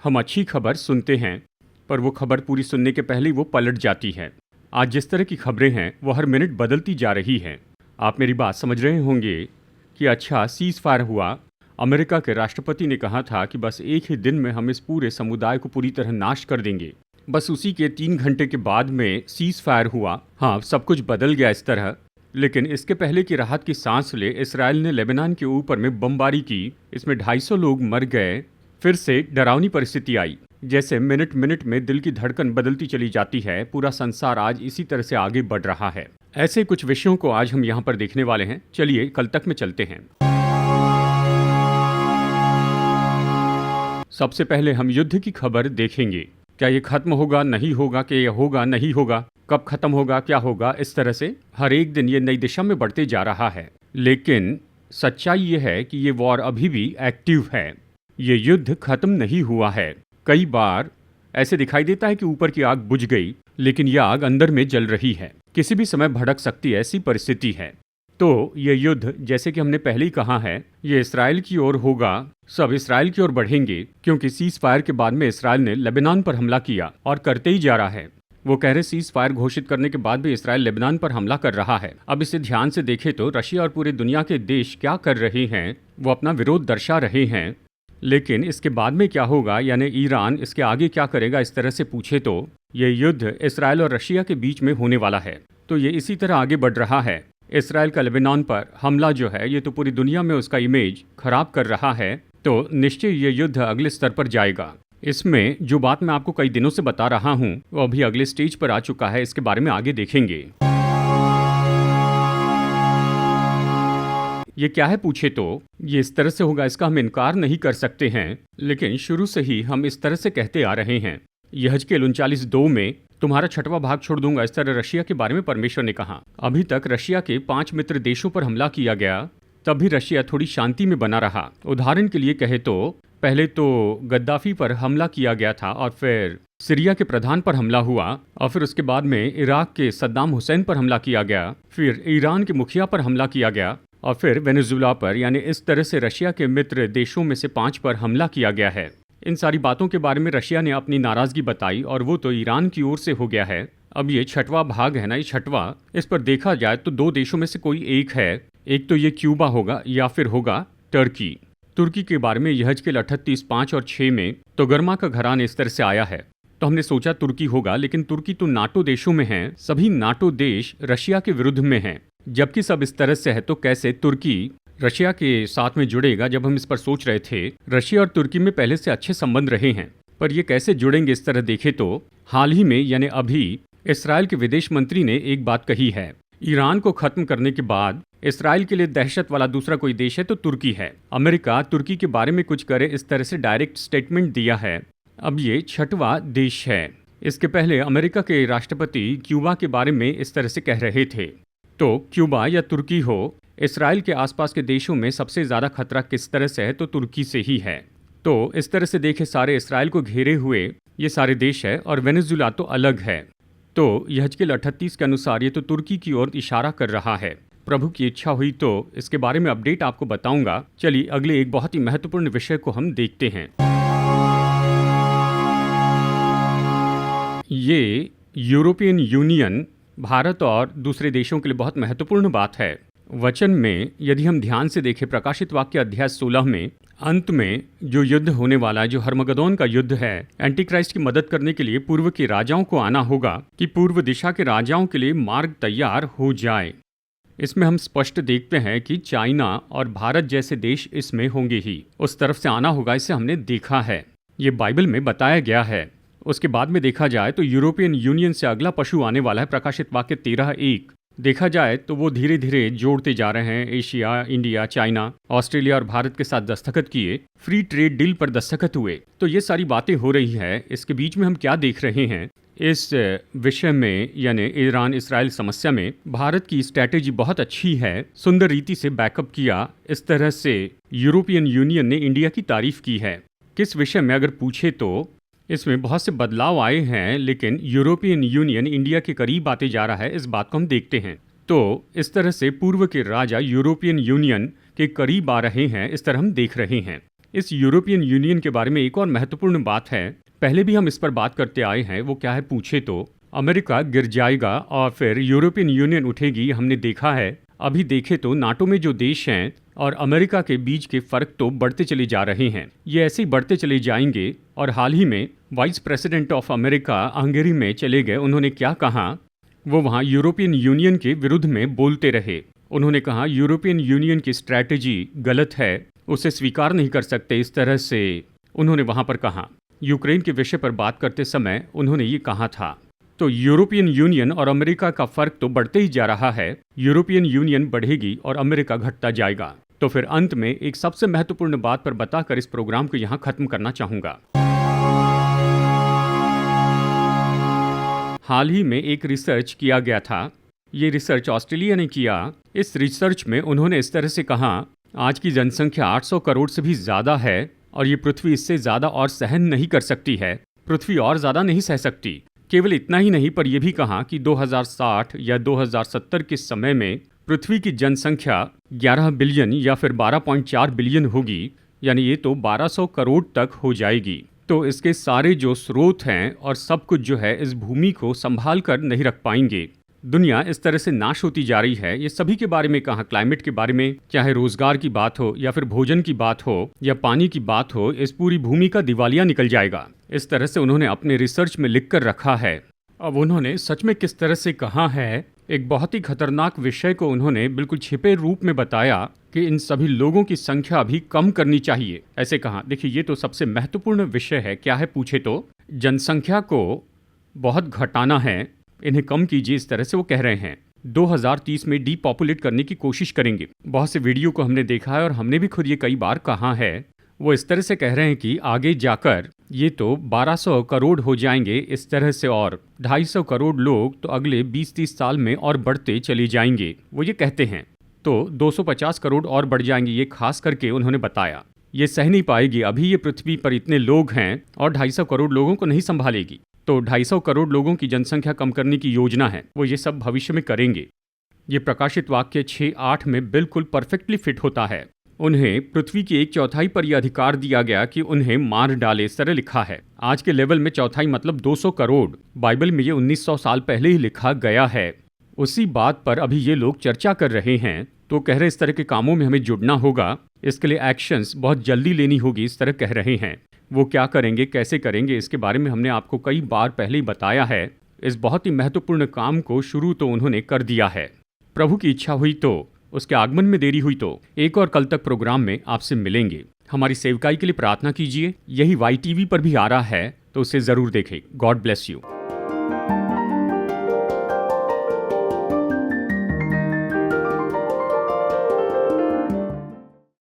हम अच्छी खबर सुनते हैं, पर वो खबर पूरी सुनने के पहले ही वो पलट जाती है। आज जिस तरह की खबरें हैं वो हर मिनट बदलती जा रही हैं। आप मेरी बात समझ रहे होंगे कि अच्छा सीज़ फायर हुआ, अमेरिका के राष्ट्रपति ने कहा था कि बस एक ही दिन में हम इस पूरे समुदाय को पूरी तरह नाश कर देंगे। बस उसी के 3 घंटे के बाद में सीज़ फायर हुआ। हाँ, सब कुछ बदल गया इस तरह। लेकिन इसके पहले की राहत की सांस ले इसराइल ने लेबनान के ऊपर में बमबारी की। इसमें 250 लोग मर गए। फिर से डरावनी परिस्थिति आई। जैसे मिनट मिनट में दिल की धड़कन बदलती चली जाती है। पूरा संसार आज इसी तरह से आगे बढ़ रहा है। ऐसे कुछ विषयों को आज हम यहाँ पर देखने वाले हैं। चलिए कल तक में चलते हैं। सबसे पहले हम युद्ध की खबर देखेंगे। क्या ये खत्म होगा, नहीं होगा, कि ये होगा, नहीं होगा, कब खत्म होगा, क्या होगा, इस तरह से हर एक दिन ये नई दिशा में बढ़ते जा रहा है। लेकिन सच्चाई ये है कि ये वॉर अभी भी एक्टिव है। ये युद्ध खत्म नहीं हुआ है। कई बार ऐसे दिखाई देता है कि ऊपर की आग बुझ गई, लेकिन यह आग अंदर में जल रही है। किसी भी समय भड़क सकती है, ऐसी परिस्थिति है। तो ये युद्ध, जैसे कि हमने पहले ही कहा है, ये इसराइल की ओर होगा। सब इसराइल की ओर बढ़ेंगे, क्योंकि सीज फायर के बाद में इसराइल ने लेबनान पर हमला किया और करते ही जा रहा है। वो कह रहे सीज फायर घोषित करने के बाद भी इसराइल लेबनान पर हमला कर रहा है। अब इसे ध्यान से देखें तो रशिया और पूरे दुनिया के देश क्या कर रहे हैं, वो अपना विरोध दर्शा रहे हैं। लेकिन इसके बाद में क्या होगा, यानी ईरान इसके आगे क्या करेगा, इस तरह से पूछे तो ये युद्ध इसराइल और रशिया के बीच में होने वाला है। तो ये इसी तरह आगे बढ़ रहा है। इसराइल का लेबनान पर हमला जो है, ये तो पूरी दुनिया में उसका इमेज खराब कर रहा है। तो निश्चय ये युद्ध अगले स्तर पर जाएगा। इसमें जो बात मैं आपको कई दिनों से बता रहा हूँ वो अभी अगले स्टेज पर आ चुका है। इसके बारे में आगे देखेंगे। ये क्या है पूछे तो ये इस तरह से होगा, इसका हम इनकार नहीं कर सकते हैं। लेकिन शुरू से ही हम इस तरह से कहते आ रहे हैं। यहजकेल 39:2 में तुम्हारा 6वां भाग छोड़ दूंगा, इस तरह रशिया के बारे में परमेश्वर ने कहा। अभी तक रशिया के 5 मित्र देशों पर हमला किया गया, तब भी रशिया थोड़ी शांति में बना रहा। उदाहरण के लिए कहे तो पहले तो गद्दाफी पर हमला किया गया था, और फिर सीरिया के प्रधान पर हमला हुआ, और फिर उसके बाद में इराक के सद्दाम हुसैन पर हमला किया गया, फिर ईरान के मुखिया पर हमला किया गया, और फिर वेनेजुला पर। यानी इस तरह से रशिया के मित्र देशों में से 5 पर हमला किया गया है। इन सारी बातों के बारे में रशिया ने अपनी नाराजगी बताई, और वो तो ईरान की ओर से हो गया है। अब ये 6वां भाग है ना, ये 6वां, इस पर देखा जाए तो 2 देशों में से कोई एक है। एक तो ये क्यूबा होगा या फिर होगा टर्की। तुर्की के बारे में यहजकेल 38:5 और 6 में तो गर्मा का घराना इस तरह से आया है। तो हमने सोचा तुर्की होगा, लेकिन तुर्की तो नाटो देशों में है। सभी नाटो देश रशिया के विरुद्ध में हैं। जबकि सब इस तरह से है, तो कैसे तुर्की रशिया के साथ में जुड़ेगा। जब हम इस पर सोच रहे थे, रशिया और तुर्की में पहले से अच्छे संबंध रहे हैं, पर ये कैसे जुड़ेंगे इस तरह देखे तो हाल ही में यानी अभी इसराइल के विदेश मंत्री ने एक बात कही है। ईरान को खत्म करने के बाद इसराइल के लिए दहशत वाला दूसरा कोई देश है तो तुर्की है। अमेरिका तुर्की के बारे में कुछ करे, इस तरह से डायरेक्ट स्टेटमेंट दिया है। अब ये 6वां देश है। इसके पहले अमेरिका के राष्ट्रपति क्यूबा के बारे में इस तरह से कह रहे थे। तो क्यूबा या तुर्की हो, इसराइल के आसपास के देशों में सबसे ज़्यादा खतरा किस तरह से है, तो तुर्की से ही है। तो इस तरह से देखे सारे इसराइल को घेरे हुए ये सारे देश है, और वेनेजुला तो अलग है। तो यहजकेल 38 के अनुसार ये तो तुर्की की ओर इशारा कर रहा है। प्रभु की इच्छा हुई तो इसके बारे में अपडेट आपको बताऊंगा। चलिए अगले एक बहुत ही महत्वपूर्ण विषय को हम देखते हैं। ये यूरोपियन यूनियन भारत और दूसरे देशों के लिए बहुत महत्वपूर्ण बात है। वचन में यदि हम ध्यान से देखें, प्रकाशित वाक्य अध्याय 16 में अंत में जो युद्ध होने वाला है, जो हर्मगदोन का युद्ध है, एंटीक्राइस्ट की मदद करने के लिए पूर्व के राजाओं को आना होगा कि पूर्व दिशा के राजाओं के लिए मार्ग तैयार हो जाए। इसमें हम स्पष्ट देखते हैं कि चाइना और भारत जैसे देश इसमें होंगे ही, उस तरफ से आना होगा। इसे हमने देखा है, ये बाइबल में बताया गया है। उसके बाद में देखा जाए तो यूरोपियन यूनियन से अगला पशु आने वाला है। प्रकाशित वाक्य 13:1 देखा जाए तो वो धीरे धीरे जोड़ते जा रहे हैं। एशिया, इंडिया, चाइना, ऑस्ट्रेलिया और भारत के साथ दस्तखत किए, फ्री ट्रेड डील पर दस्तखत हुए। तो ये सारी बातें हो रही है। इसके बीच में हम क्या देख रहे हैं इस विषय में, यानी ईरान इसराइल समस्या में भारत की स्ट्रैटेजी बहुत अच्छी है, सुंदर रीति से बैकअप किया। इस तरह से यूरोपियन यूनियन ने इंडिया की तारीफ की है। किस विषय में अगर पूछे तो इसमें बहुत से बदलाव आए हैं, लेकिन यूरोपियन यूनियन इंडिया के करीब आते जा रहा है, इस बात को हम देखते हैं। तो इस तरह से पूर्व के राजा यूरोपियन यूनियन के करीब आ रहे हैं, इस तरह हम देख रहे हैं। इस यूरोपियन यूनियन के बारे में एक और महत्वपूर्ण बात है, पहले भी हम इस पर बात करते आए हैं। वो क्या है पूछे तो अमेरिका गिर जाएगा और फिर यूरोपियन यूनियन उठेगी। हमने देखा है, अभी देखे तो नाटो में जो देश हैं और अमेरिका के बीच के फर्क तो बढ़ते चले जा रहे हैं। ये ऐसे ही बढ़ते चले जाएंगे। और हाल ही में vice president of America Hungary में चले गए। उन्होंने क्या कहा, वो वहाँ यूरोपियन यूनियन के विरुद्ध में बोलते रहे। उन्होंने कहा यूरोपियन यूनियन की स्ट्रैटेजी गलत है, उसे स्वीकार नहीं कर सकते। इस तरह से उन्होंने वहाँ पर कहा। यूक्रेन के विषय पर बात करते समय उन्होंने ये कहा था। तो यूरोपियन यूनियन और अमेरिका का फर्क तो बढ़ते ही जा रहा है। यूरोपियन यूनियन बढ़ेगी और अमेरिका घटता जाएगा। तो फिर अंत में एक सबसे महत्वपूर्ण बात पर बताकर इस प्रोग्राम को यहाँ खत्म करना चाहूंगा। हाल ही में एक रिसर्च किया गया था। ये रिसर्च ऑस्ट्रेलिया ने किया। इस रिसर्च में उन्होंने इस तरह से कहा, आज की जनसंख्या 800 करोड़ से भी ज़्यादा है और ये पृथ्वी इससे ज़्यादा और सहन नहीं कर सकती है। पृथ्वी और ज़्यादा नहीं सह सकती। केवल इतना ही नहीं, पर यह भी कहा कि 2060 या 2070 के समय में पृथ्वी की जनसंख्या 11 बिलियन या फिर 12.4 बिलियन होगी, यानी ये तो 1200 करोड़ तक हो जाएगी। तो इसके सारे जो स्रोत हैं और सब कुछ जो है इस भूमि को संभाल कर नहीं रख पाएंगे। दुनिया इस तरह से नाश होती जा रही है। ये सभी के बारे में कहा, क्लाइमेट के बारे में, चाहे रोजगार की बात हो या फिर भोजन की बात हो या पानी की बात हो, इस पूरी भूमि का दिवालिया निकल जाएगा। इस तरह से उन्होंने अपने रिसर्च में लिख कर रखा है। अब उन्होंने सच में किस तरह से कहा है, एक बहुत ही खतरनाक विषय को उन्होंने बिल्कुल छिपे रूप में बताया कि इन सभी लोगों की संख्या भी कम करनी चाहिए। ऐसे कहा। देखिए, ये तो सबसे महत्वपूर्ण विषय है। क्या है पूछे तो जनसंख्या को बहुत घटाना है, इन्हें कम कीजिए, इस तरह से वो कह रहे हैं। 2030 में डीपॉपुलेट करने की कोशिश करेंगे। बहुत से वीडियो को हमने देखा है और हमने भी खुद ये कई बार कहा है। वो इस तरह से कह रहे हैं कि आगे जाकर ये तो 1200 करोड़ हो जाएंगे इस तरह से, और 250 करोड़ लोग तो अगले 20-30 साल में और बढ़ते चले जाएंगे, वो ये कहते हैं। तो 250 करोड़ और बढ़ जाएंगे, ये खास करके उन्होंने बताया। ये सह नहीं पाएगी, अभी ये पृथ्वी पर इतने लोग हैं और 250 करोड़ लोगों को नहीं संभालेगी। तो 250 करोड़ लोगों की जनसंख्या कम करने की योजना है, वो ये सब भविष्य में करेंगे। ये प्रकाशित वाक्य 6-8 में बिल्कुल परफेक्टली फिट होता है। उन्हें पृथ्वी की 1/4 पर यह अधिकार दिया गया कि उन्हें मार डाले, इस तरह लिखा है। आज के लेवल में चौथाई मतलब 200 करोड़। बाइबल में ये 1900 साल पहले ही लिखा गया है। उसी बात पर अभी ये लोग चर्चा कर रहे हैं। तो कह रहे इस तरह के कामों में हमें जुड़ना होगा, इसके लिए एक्शंस बहुत जल्दी लेनी होगी, इस तरह कह रहे हैं। वो क्या करेंगे, कैसे करेंगे, इसके बारे में हमने आपको कई बार पहले ही बताया है। इस बहुत ही महत्वपूर्ण काम को शुरू तो उन्होंने कर दिया है। प्रभु की इच्छा हुई तो, उसके आगमन में देरी हुई तो एक और कल तक प्रोग्राम में आपसे मिलेंगे। हमारी सेवकाई के लिए प्रार्थना कीजिए। यही YTV पर भी आ रहा है, तो उसे जरूर देखें। God bless you.